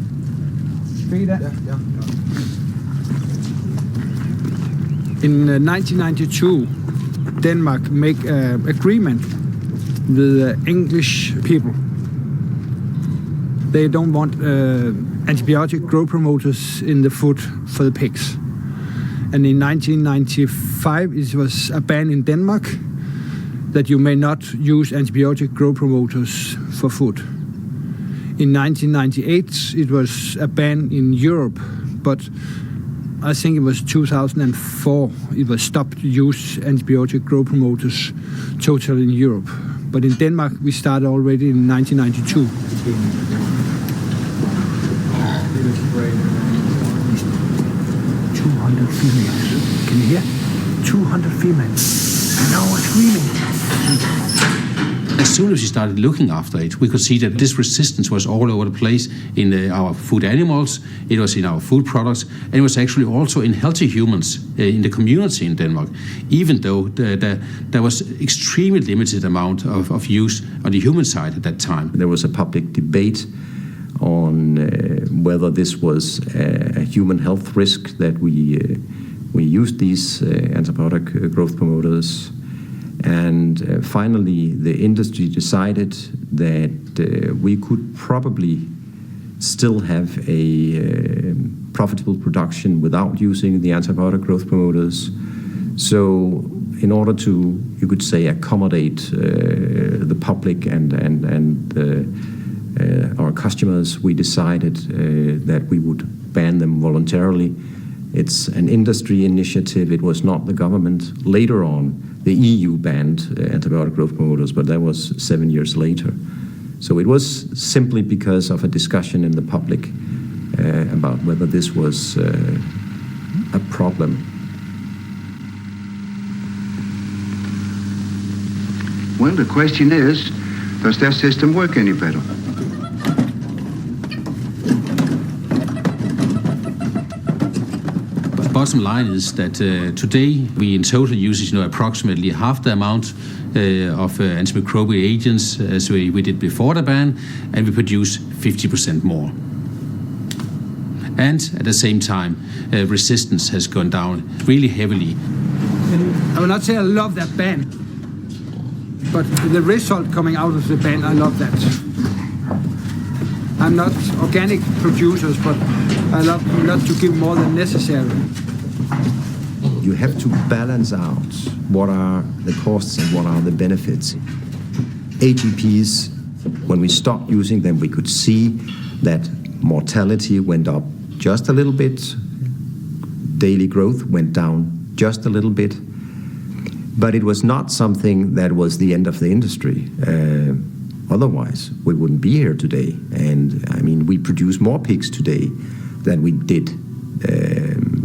In 1992, Denmark make an agreement with English people. They don't want antibiotic growth promoters in the food for the pigs. And in 1995, it was a ban in Denmark that you may not use antibiotic growth promoters for food. In 1998, it was a ban in Europe, but I think it was 2004 it was stopped to use antibiotic growth promoters totally in Europe. But in Denmark, we started already in 1992. 200 females. Can you hear? 200 females. And now we're screaming. As soon as we started looking after it, we could see that this resistance was all over the place in our food animals, it was in our food products, and it was actually also in healthy humans in the community in Denmark, even though there was extremely limited amount of use on the human side at that time. There was a public debate on whether this was a human health risk that we used these antibiotic growth promoters. And finally, the industry decided that we could probably still have a profitable production without using the antibiotic growth promoters. So in order to, you could say, accommodate the public and our customers, we decided that we would ban them voluntarily. It's an industry initiative. It was not the government. Later on, the EU banned antibiotic growth promoters, but that was 7 years later. So it was simply because of a discussion in the public about whether this was a problem. Well, the question is, does their system work any better? Bottom line is that today we in total use approximately half the amount of antimicrobial agents as we did before the ban, and we produce 50% more. And at the same time, resistance has gone down really heavily. I will not say I love that ban, but the result coming out of the ban, I love that. I'm not organic producers, but I love not to give more than necessary. You have to balance out what are the costs and what are the benefits. AGPs, when we stopped using them, we could see that mortality went up just a little bit, daily growth went down just a little bit, but it was not something that was the end of the industry. Otherwise, we wouldn't be here today. And I mean, we produce more pigs today than we did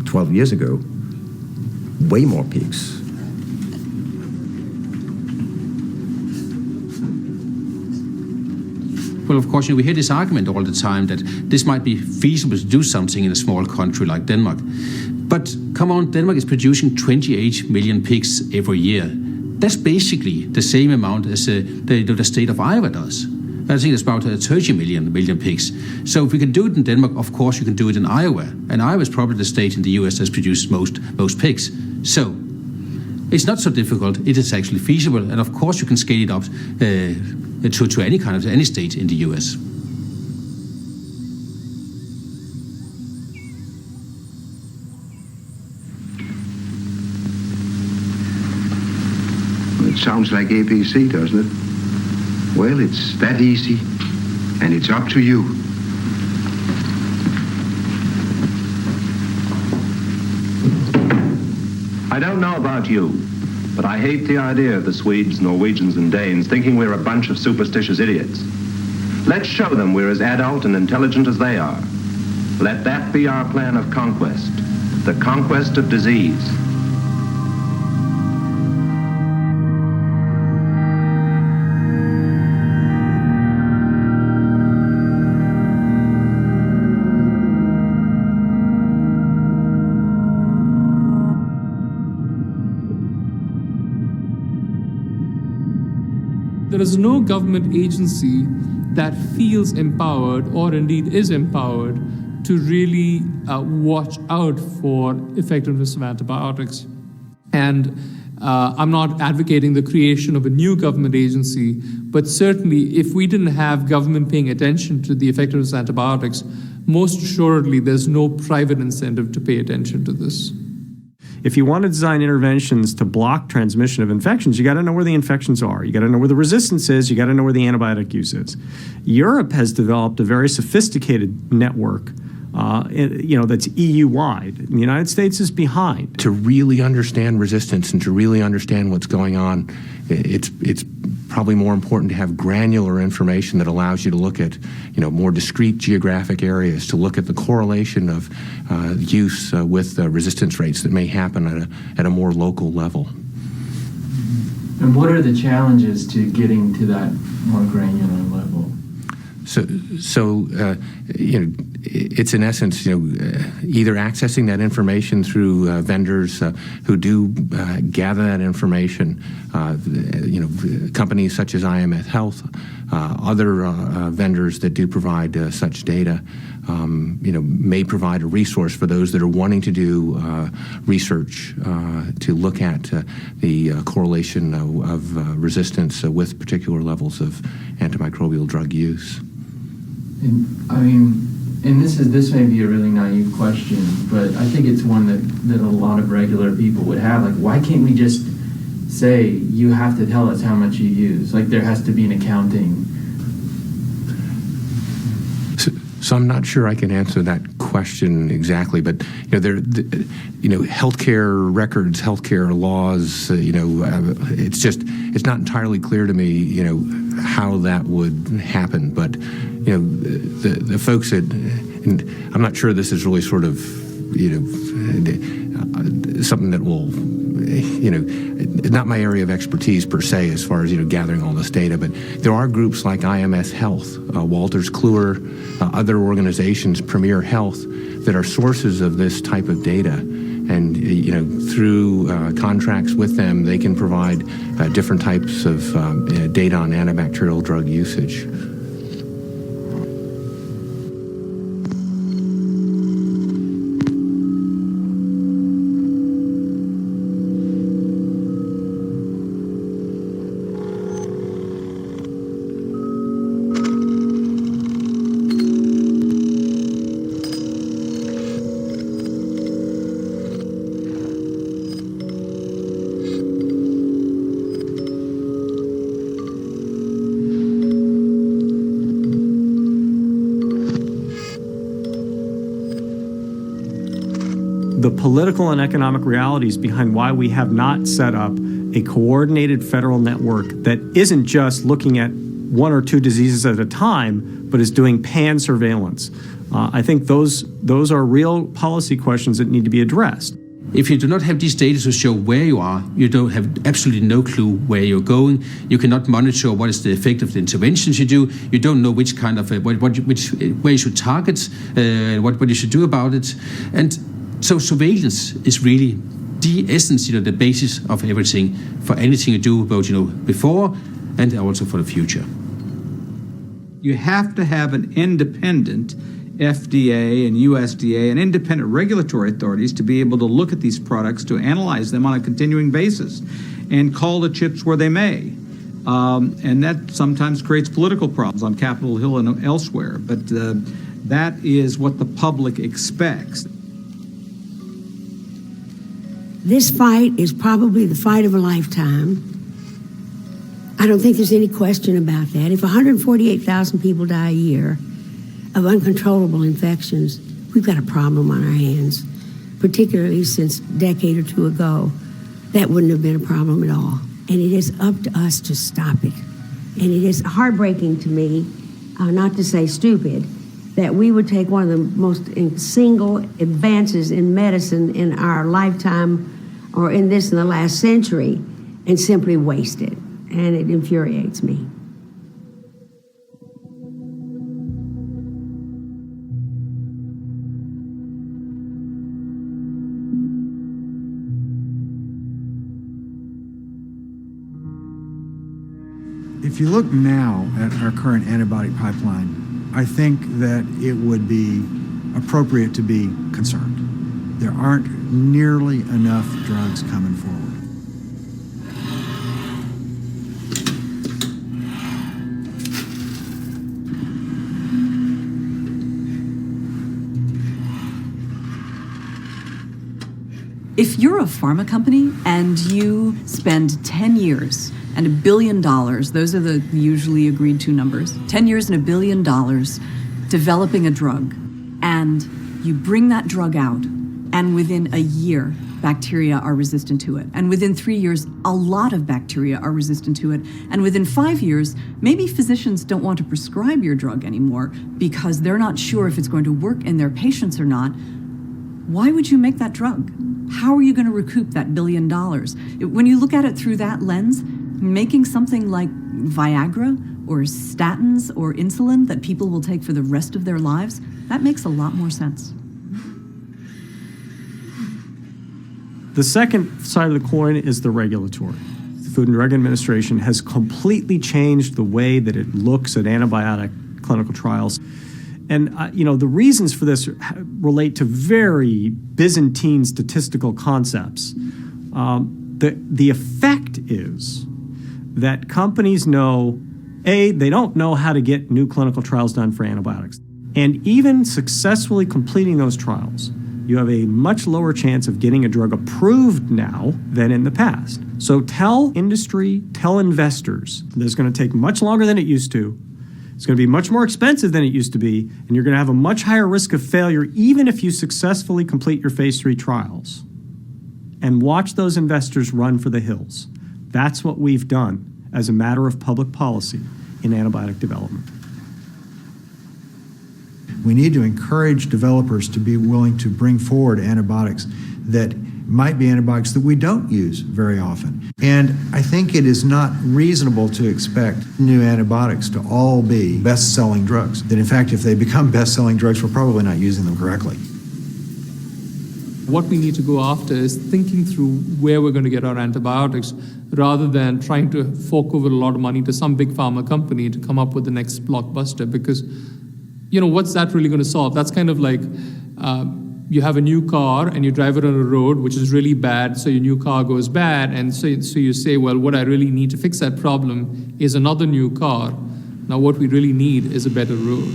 12 years ago. Way more pigs. Well, of course, we hear this argument all the time that this might be feasible to do something in a small country like Denmark. But come on, Denmark is producing 28 million pigs every year. That's basically the same amount as the state of Iowa does. I think it's about 30 million pigs. So if we can do it in Denmark, of course you can do it in Iowa. And Iowa is probably the state in the US that's produced most pigs. So it's not so difficult. It is actually feasible. And of course you can scale it up to any state in the US. It sounds like APC, doesn't it? Well, it's that easy, and it's up to you. I don't know about you, but I hate the idea of the Swedes, Norwegians, and Danes thinking we're a bunch of superstitious idiots. Let's show them we're as adult and intelligent as they are. Let that be our plan of conquest, the conquest of disease. There is no government agency that feels empowered, or indeed is empowered, to really watch out for effectiveness of antibiotics. And I'm not advocating the creation of a new government agency, but certainly if we didn't have government paying attention to the effectiveness of antibiotics, most assuredly there's no private incentive to pay attention to this. If you want to design interventions to block transmission of infections, you got to know where the infections are. You got to know where the resistance is. You got to know where the antibiotic use is. Europe has developed a very sophisticated network, that's EU-wide. The United States is behind. To really understand resistance and to really understand what's going on, it's probably more important to have granular information that allows you to look at, more discrete geographic areas, to look at the correlation of use with resistance rates that may happen at a more local level. And what are the challenges to getting to that more granular level? It's in essence, either accessing that information through vendors who do gather that information, companies such as IMS Health, other vendors that do provide such data, may provide a resource for those that are wanting to do research to look at the correlation of resistance with particular levels of antimicrobial drug use. And this may be a really naive question, but I think it's one that a lot of regular people would have. Like, why can't we just say, you have to tell us how much you use? Like, there has to be an accounting. So I'm not sure I can answer that question exactly, but healthcare records, healthcare laws, it's not entirely clear to me, how that would happen. But the folks and I'm not sure this is really sort of something that will not my area of expertise per se as far as gathering all this data, but there are groups like IMS Health, Walters Kluwer, other organizations, Premier Health, that are sources of this type of data. And through contracts with them, they can provide different types of data on antibacterial drug usage. The political and economic realities behind why we have not set up a coordinated federal network that isn't just looking at one or two diseases at a time, but is doing pan surveillance. I think those are real policy questions that need to be addressed. If you do not have these data to show where you are, you don't have absolutely no clue where you're going. You cannot monitor what is the effect of the interventions you do. You don't know which kind of where you should target, what you should do about it, and so surveillance is really the essence, the basis of everything for anything you do, both before and also for the future. You have to have an independent FDA and USDA and independent regulatory authorities to be able to look at these products, to analyze them on a continuing basis and call the chips where they may. And that sometimes creates political problems on Capitol Hill and elsewhere, but that is what the public expects. This fight is probably the fight of a lifetime. I don't think there's any question about that. If 148,000 people die a year of uncontrollable infections, we've got a problem on our hands, particularly since a decade or two ago. That wouldn't have been a problem at all. And it is up to us to stop it. And it is heartbreaking to me, not to say stupid, that we would take one of the most single advances in medicine in our lifetime or in the last century and simply waste it. And it infuriates me. If you look now at our current antibiotic pipeline, I think that it would be appropriate to be concerned. There aren't nearly enough drugs coming forward. If you're a pharma company and you spend 10 years and $1 billion, those are the usually agreed to numbers, 10 years and $1 billion developing a drug, and you bring that drug out, and within a year, bacteria are resistant to it. And within 3 years, a lot of bacteria are resistant to it. And within 5 years, maybe physicians don't want to prescribe your drug anymore because they're not sure if it's going to work in their patients or not. Why would you make that drug? How are you going to recoup that $1 billion? When you look at it through that lens, making something like Viagra or statins or insulin that people will take for the rest of their lives, that makes a lot more sense. The second side of the coin is the regulatory. The Food and Drug Administration has completely changed the way that it looks at antibiotic clinical trials. And, the reasons for this relate to very Byzantine statistical concepts. The effect is that companies know, A, they don't know how to get new clinical trials done for antibiotics. And even successfully completing those trials, you have a much lower chance of getting a drug approved now than in the past. So tell industry, tell investors that it's going to take much longer than it used to. It's going to be much more expensive than it used to be, and you're going to have a much higher risk of failure even if you successfully complete your phase 3 trials. And watch those investors run for the hills. That's what we've done as a matter of public policy in antibiotic development. We need to encourage developers to be willing to bring forward antibiotics that might be antibiotics that we don't use very often. And I think it is not reasonable to expect new antibiotics to all be best-selling drugs. That in fact, if they become best-selling drugs, we're probably not using them correctly. What we need to go after is thinking through where we're going to get our antibiotics rather than trying to fork over a lot of money to some big pharma company to come up with the next blockbuster, because, what's that really going to solve? That's kind of like you have a new car and you drive it on a road which is really bad, so your new car goes bad, and so you say, well, what I really need to fix that problem is another new car. Now what we really need is a better road.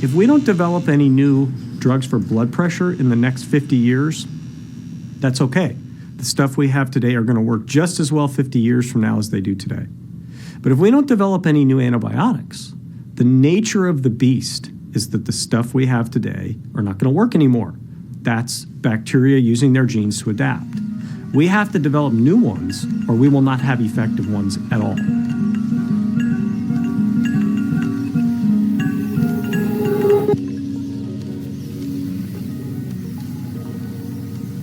If we don't develop any new drugs for blood pressure in the next 50 years, that's okay. The stuff we have today are going to work just as well 50 years from now as they do today. But if we don't develop any new antibiotics, the nature of the beast is that the stuff we have today are not going to work anymore. That's bacteria using their genes to adapt. We have to develop new ones, or we will not have effective ones at all.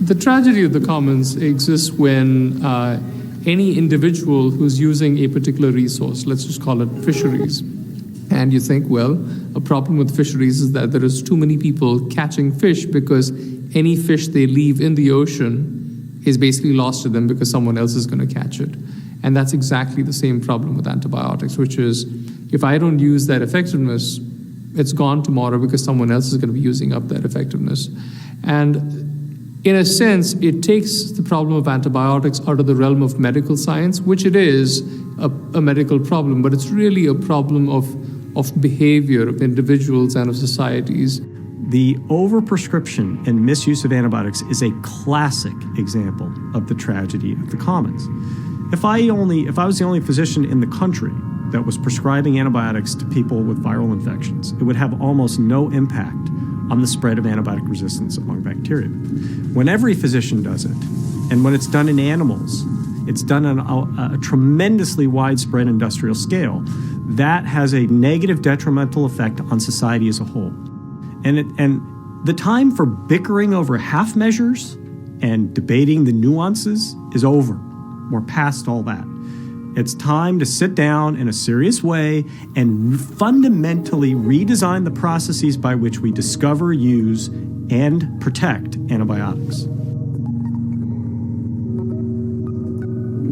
The tragedy of the commons exists when any individual who's using a particular resource, let's just call it fisheries, and you think, well, a problem with fisheries is that there is too many people catching fish because any fish they leave in the ocean is basically lost to them because someone else is going to catch it. And that's exactly the same problem with antibiotics, which is if I don't use that effectiveness, it's gone tomorrow because someone else is going to be using up that effectiveness. And in a sense, it takes the problem of antibiotics out of the realm of medical science, which it is a medical problem, but it's really a problem of behavior of individuals and of societies. The overprescription and misuse of antibiotics is a classic example of the tragedy of the commons. If I was the only physician in the country that was prescribing antibiotics to people with viral infections, it would have almost no impact on the spread of antibiotic resistance among bacteria. When every physician does it, and when it's done in animals, it's done on a tremendously widespread industrial scale, that has a negative detrimental effect on society as a whole. And the time for bickering over half measures and debating the nuances is over. We're past all that. It's time to sit down in a serious way and fundamentally redesign the processes by which we discover, use, and protect antibiotics.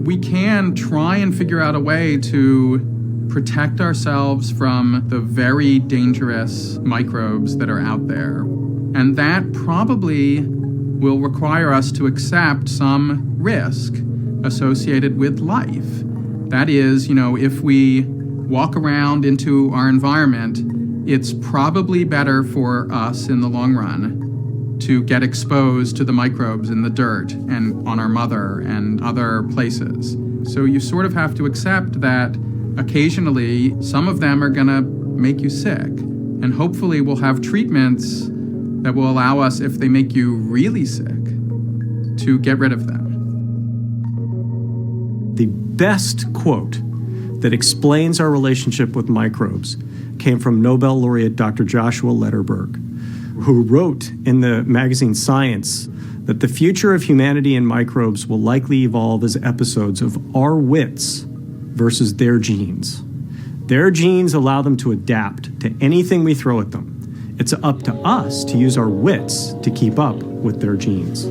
We can try and figure out a way to protect ourselves from the very dangerous microbes that are out there. And that probably will require us to accept some risk associated with life. That is, if we walk around into our environment, it's probably better for us in the long run to get exposed to the microbes in the dirt and on our mother and other places. So you sort of have to accept that occasionally some of them are going to make you sick. And hopefully we'll have treatments that will allow us, if they make you really sick, to get rid of them. The best quote that explains our relationship with microbes came from Nobel laureate Dr. Joshua Lederberg, who wrote in the magazine Science that the future of humanity and microbes will likely evolve as episodes of our wits versus their genes. Their genes allow them to adapt to anything we throw at them. It's up to us to use our wits to keep up with their genes.